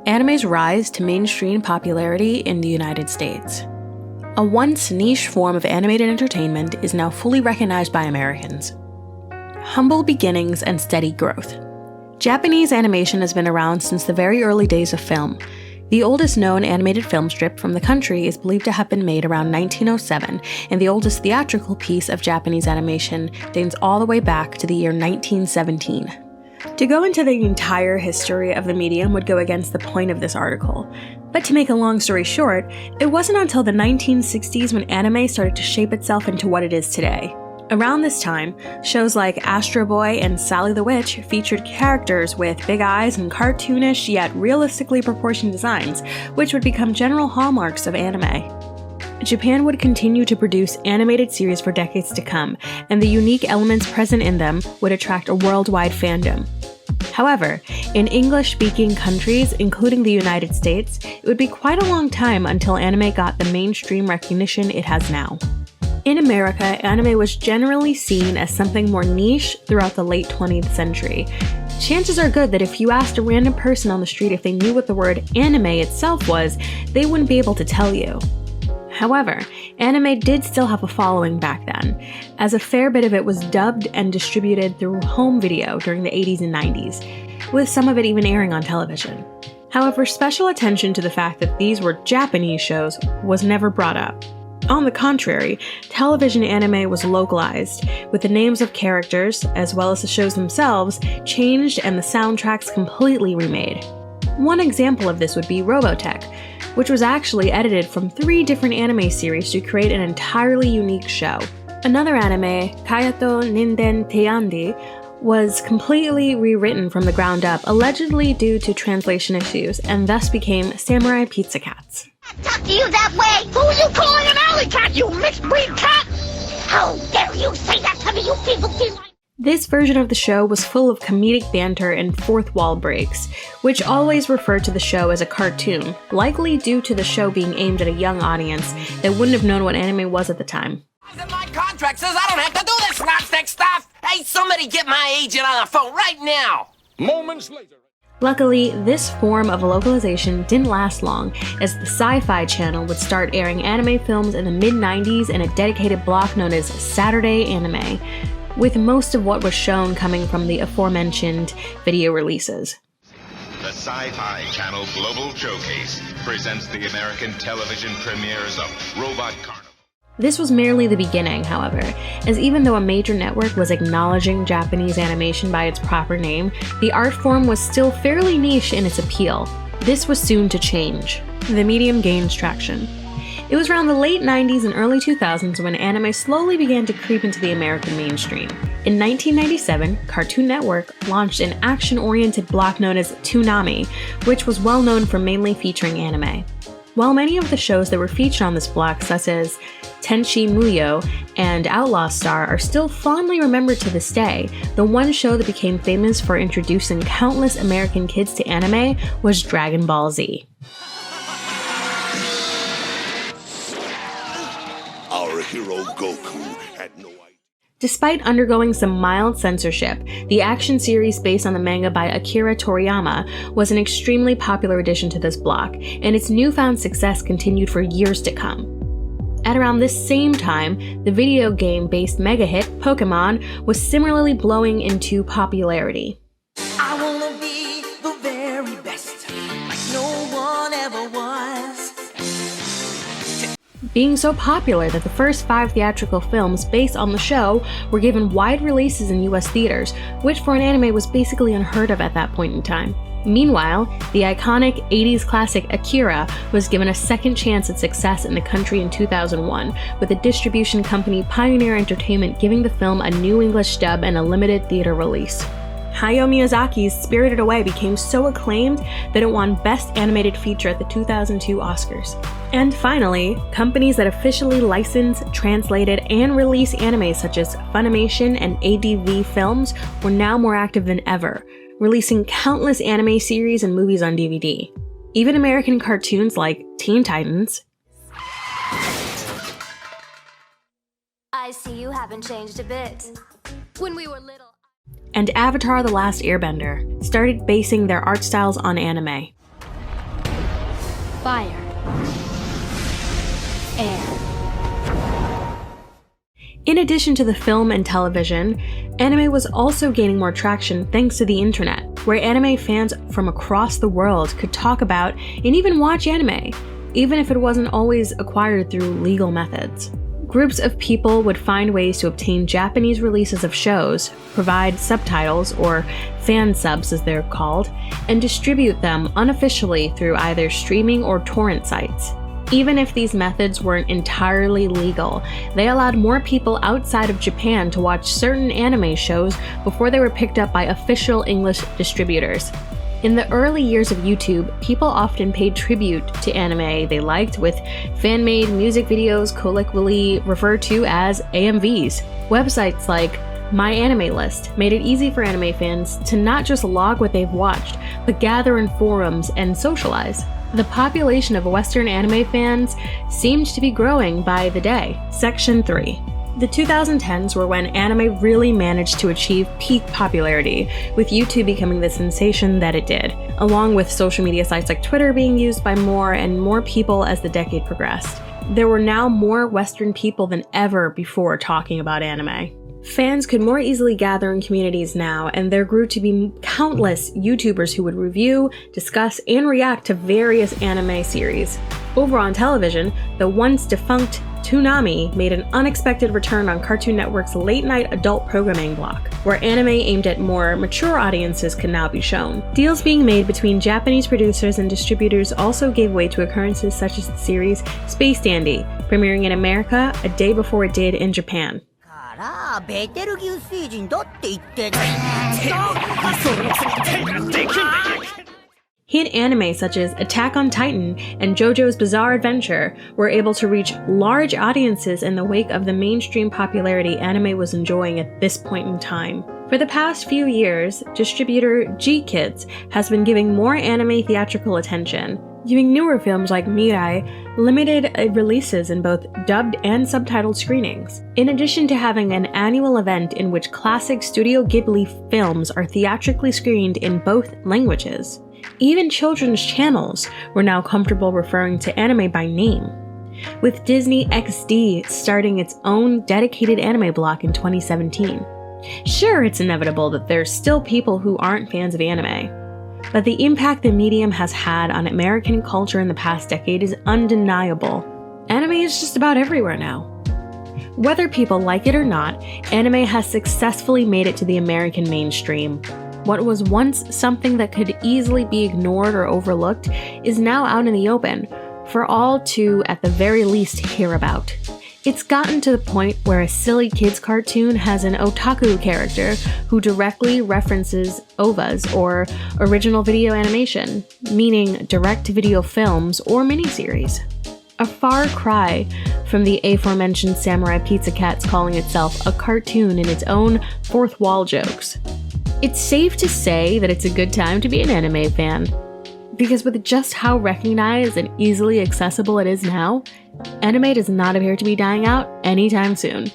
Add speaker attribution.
Speaker 1: Anime's rise to mainstream popularity in the United States. A once niche form of animated entertainment is now fully recognized by Americans. Humble beginnings and steady growth. Japanese animation has been around since the very early days of film. The oldest known animated film strip from the country is believed to have been made around 1907, and the oldest theatrical piece of Japanese animation dates all the way back to the year 1917. To go into the entire history of the medium would go against the point of this article, but to make a long story short, it wasn't until the 1960s when anime started to shape itself into what it is today. Around this time, shows like Astro Boy and Sally the Witch featured characters with big eyes and cartoonish yet realistically proportioned designs, which would become general hallmarks of anime. Japan would continue to produce animated series for decades to come, and the unique elements present in them would attract a worldwide fandom. However, in English-speaking countries, including the United States, it would be quite a long time until anime got the mainstream recognition it has now. In America, anime was generally seen as something more niche throughout the late 20th century. Chances are good that if you asked a random person on the street if they knew what the word anime itself was, they wouldn't be able to tell you. However, anime did still have a following back then, as a fair bit of it was dubbed and distributed through home video during the 80s and 90s, with some of it even airing on television. However, special attention to the fact that these were Japanese shows was never brought up. On the contrary, television anime was localized, with the names of characters, as well as the shows themselves, changed and the soundtracks completely remade. One example of this would be Robotech, which was actually edited from 3 different anime series to create an entirely unique show. Another anime, Kayato Ninden Teiyandi, was completely rewritten from the ground up, allegedly due to translation issues, and thus became Samurai Pizza Cats.
Speaker 2: Talk to you that way! Who are you calling an alley cat, you mixed breed cat? How dare you say that to me, you people feline!
Speaker 1: This version of the show was full of comedic banter and fourth wall breaks, which always referred to the show as a cartoon, likely due to the show being aimed at a young audience that wouldn't have known what anime was at the time.
Speaker 3: My contract says I don't have to do this slapstick stuff! Hey, somebody get my agent on the phone right now!
Speaker 4: Moments later.
Speaker 1: Luckily, this form of localization didn't last long, as the Sci-Fi Channel would start airing anime films in the mid-90s in a dedicated block known as Saturday Anime, with most of what was shown coming from the aforementioned video releases.
Speaker 5: The Sci-Fi Channel Global Showcase presents the American television premieres of Robot Carnival.
Speaker 1: This was merely the beginning, however, as even though a major network was acknowledging Japanese animation by its proper name, the art form was still fairly niche in its appeal. This was soon to change. The medium gains traction. It was around the late 90s and early 2000s when anime slowly began to creep into the American mainstream. In 1997, Cartoon Network launched an action-oriented block known as Toonami, which was well known for mainly featuring anime. While many of the shows that were featured on this block, such as Tenchi Muyo and Outlaw Star, are still fondly remembered to this day, the one show that became famous for introducing countless American kids to anime was Dragon Ball Z.
Speaker 4: Our hero Goku had no idea.
Speaker 1: Despite undergoing some mild censorship, the action series based on the manga by Akira Toriyama was an extremely popular addition to this block, and its newfound success continued for years to come. At around this same time, the video game-based mega hit Pokémon was similarly blowing into popularity.
Speaker 3: I wanna be the very best, like no one ever was.
Speaker 1: Being so popular that the first 5 theatrical films based on the show were given wide releases in US theaters, which for an anime was basically unheard of at that point in time. Meanwhile, the iconic 80s classic Akira was given a second chance at success in the country in 2001, with the distribution company Pioneer Entertainment giving the film a new English dub and a limited theater release. Hayao Miyazaki's Spirited Away became so acclaimed that it won Best Animated Feature at the 2002 Oscars. And finally, companies that officially license, translated, and release anime such as Funimation and ADV Films were now more active than ever, releasing countless anime series and movies on DVD. Even American cartoons like Teen Titans,
Speaker 6: I see you haven't changed a bit. When we were little...
Speaker 1: and Avatar: The Last Airbender started basing their art styles on anime.
Speaker 6: Fire. Air.
Speaker 1: In addition to the film and television, anime was also gaining more traction thanks to the internet, where anime fans from across the world could talk about and even watch anime, even if it wasn't always acquired through legal methods. Groups of people would find ways to obtain Japanese releases of shows, provide subtitles, or fan subs as they're called, and distribute them unofficially through either streaming or torrent sites. Even if these methods weren't entirely legal, they allowed more people outside of Japan to watch certain anime shows before they were picked up by official English distributors. In the early years of YouTube, people often paid tribute to anime they liked with fan-made music videos colloquially referred to as AMVs. Websites like My Anime List made it easy for anime fans to not just log what they've watched, but gather in forums and socialize. The population of Western anime fans seemed to be growing by the day. Section 3. The 2010s were when anime really managed to achieve peak popularity, with YouTube becoming the sensation that it did, along with social media sites like Twitter being used by more and more people as the decade progressed. There were now more Western people than ever before talking about anime. Fans could more easily gather in communities now, and there grew to be countless YouTubers who would review, discuss, and react to various anime series. Over on television, the once defunct Toonami made an unexpected return on Cartoon Network's late-night adult programming block, where anime aimed at more mature audiences can now be shown. Deals being made between Japanese producers and distributors also gave way to occurrences such as the series Space Dandy, premiering in America a day before it did in Japan. Hit anime such as Attack on Titan and JoJo's Bizarre Adventure were able to reach large audiences in the wake of the mainstream popularity anime was enjoying at this point in time. For the past few years, distributor G-Kids has been giving more anime theatrical attention, giving newer films like Mirai limited releases in both dubbed and subtitled screenings. In addition to having an annual event in which classic Studio Ghibli films are theatrically screened in both languages, even children's channels were now comfortable referring to anime by name, with Disney XD starting its own dedicated anime block in 2017. Sure, it's inevitable that there's still people who aren't fans of anime, but the impact the medium has had on American culture in the past decade is undeniable. Anime is just about everywhere now. Whether people like it or not, anime has successfully made it to the American mainstream. What was once something that could easily be ignored or overlooked is now out in the open, for all to, at the very least, hear about. It's gotten to the point where a silly kids cartoon has an otaku character who directly references OVAs or original video animation, meaning direct-to-video films or miniseries. A far cry from the aforementioned Samurai Pizza Cats calling itself a cartoon in its own fourth wall jokes. It's safe to say that it's a good time to be an anime fan, because with just how recognized and easily accessible it is now, anime does not appear to be dying out anytime soon.